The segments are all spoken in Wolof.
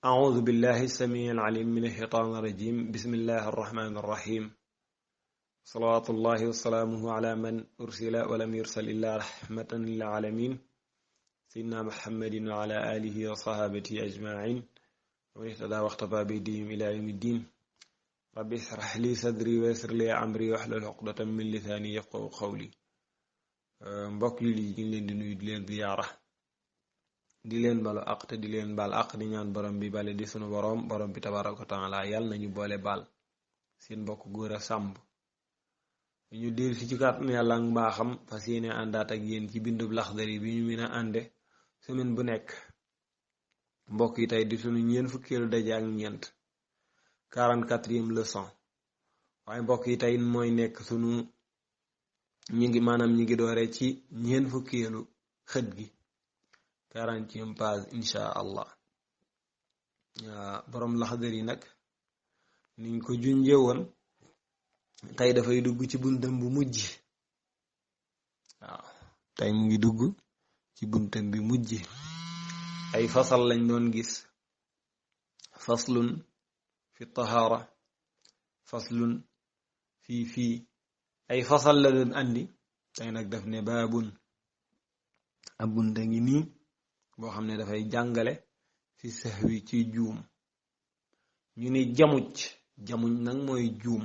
أعوذ بالله السميع العليم من الشيطان الرجيم بسم الله الرحمن الرحيم صلوات الله وسلامه على من أرسل ولم يرسل إلا رحمة للعالمين سيدنا محمد وعلى آله وصحابته أجمعين ومن اهتدى واقتفى بهديهم إلى يوم الدين ربي اشرح لي صدري ويسر لي أمري واحلل عقدة من لساني يفقهوا قولي mbokk yi ñu ngi leen di nuyu di leen ziyaara di leen balu àq te di leen baal àq di ñaan borom bi bale di sunu borom bi tabaraka wa taala yàlla nañu boole baal seen mbokk góor a sàmb ñu dellu si ci kàttanu yàlla ak mbaaxam fas yéene àndaat ak yéen ci bindub Laxdari bi ñu mën a ànde semaine bu nekk mbokk yi tey di sunu ñeent fukkeelu daje ak ñeent 44e leçon waaye mbokk yi tey mooy nekk sunu ñi ngi doore ci ñeent fukkeelu xët gi 40e page insha allah borom Laxdari nag niñ ko junjee woon tey dafay dugg ci buntam bu mujj waaw tey mu ngi dugg ci buntam bi mujj ay fasal lañ doon gis faslun fi tahaara faslun fii ay fasal la doon andi tey nag daf ne baabun ab bunta ngi nii boo xam ne dafay jàngale fi sahwi ci juum ñu ni jamuj nag mooy juum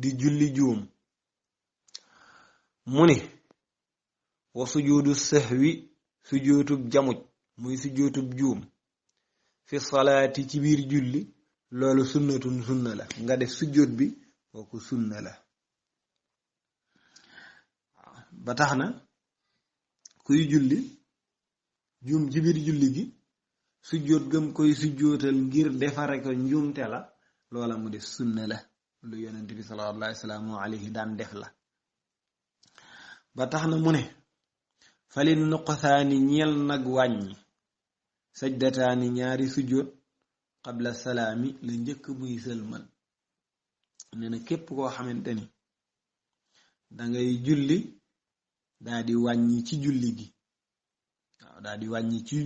di julli juum mu ni wa sujuudu sahwi sujootub jamuj muy sujootub juum fi salaati ci biir julli loolu sunna la nga def sujoot bi kooku sunna la ba tax na kuy julli juum ci biir julli gi sujjóot gëm koy sujjóotal ngir defare ko njuumte la loola mu def sunna la lu yonent bi sallallahu alayhi daan def la ba tax na mu ne falin nuqsaani ñeel nag wàññi sajdataani ñaari sujjóot qabla salaami la njëkk muy sëlmal nee na képp koo xamante ni dangay julli daa di wàññi ci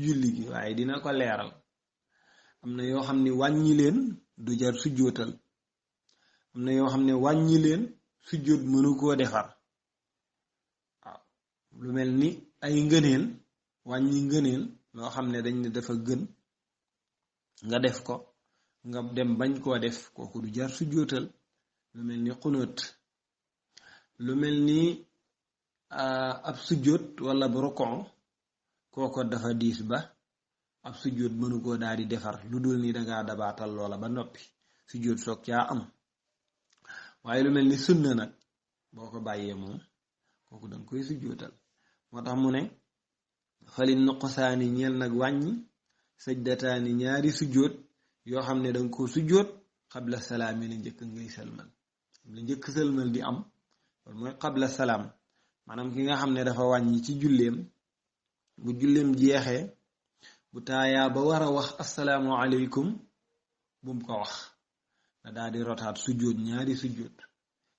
julli gi waaye dina ko leeral am na yoo xam ne wàññi leen du jar sujjóotal am na yoo xam ne wàññi leen sujjóot mënu koo defar waaw lu mel ni ay ngëneel wàññi ngëneel loo xam ne dañ ne dafa gën nga def ko nga dem bañ koo def kooku du jar sujjóotal lu mel ni xunóot lu mel ni ab sujjóot wala bu rukon kooko dafa diis ba ab sujjóot mënu koo daal di defar lu dul ni dangaa dabaatal loola ba noppi sujjóot soog caa am waaye lu mel ni sunna nag boo ko bàyyee moom kooku danga koy sujjóotal moo tax mu ne falin nuqsaani ñeel nag wàññi sajdataani ñaari sujjóot yoo xam ne danga ko sujjóot xabla salaam yi la njëkk ngay sëlmal la njëkk sëlmal di am loolu mooy xabla salaam maanaam ki nga xam ne dafa wàññi ci julleem bu julleem jeexee bu taayaa ba war a wax assalaamu aleykum bum ko wax na daal di rotaat sujjóot ñaari sujjóot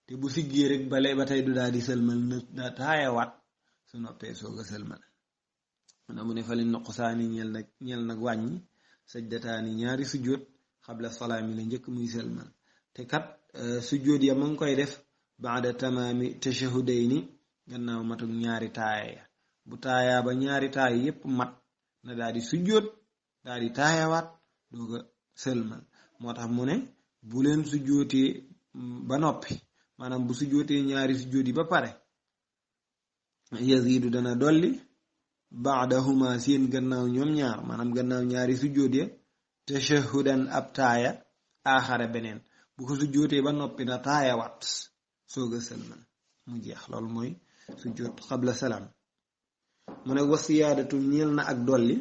te bu siggee rek bale ba tey du daal di sëlmal na taayawaat su noppee soog a sëlmal mu ne falin nuqsaani ñeel nag wàññi sajdataani ñaari sujjóot xabla salaami la njëkk muy sëlmal te kat sujjóot ya ma ngi koy def baada tamaami tashahudayni gannaaw matuk ñaari taaya bu taayaa ba ñaari taaya yépp mat na daal di sujjóot daal di taayawaat dooga sëlmal moo tax mu ne bu leen sujjóotee ba noppi maanaam bu sujjóotee ñaari sujjóot yi ba pare yazidu dana dolli baadahuma seen gannaaw ñoom ñaar maanaam gannaaw ñaari sujjóot ya tashahudan ab taaya aaxare beneen bu ko sujjóotee ba noppi na taayawaat sooga sëlmal mu jeex loolu mooy sujjóot xabla salaam mu ne wa siyaadatu ñeel na ak dolli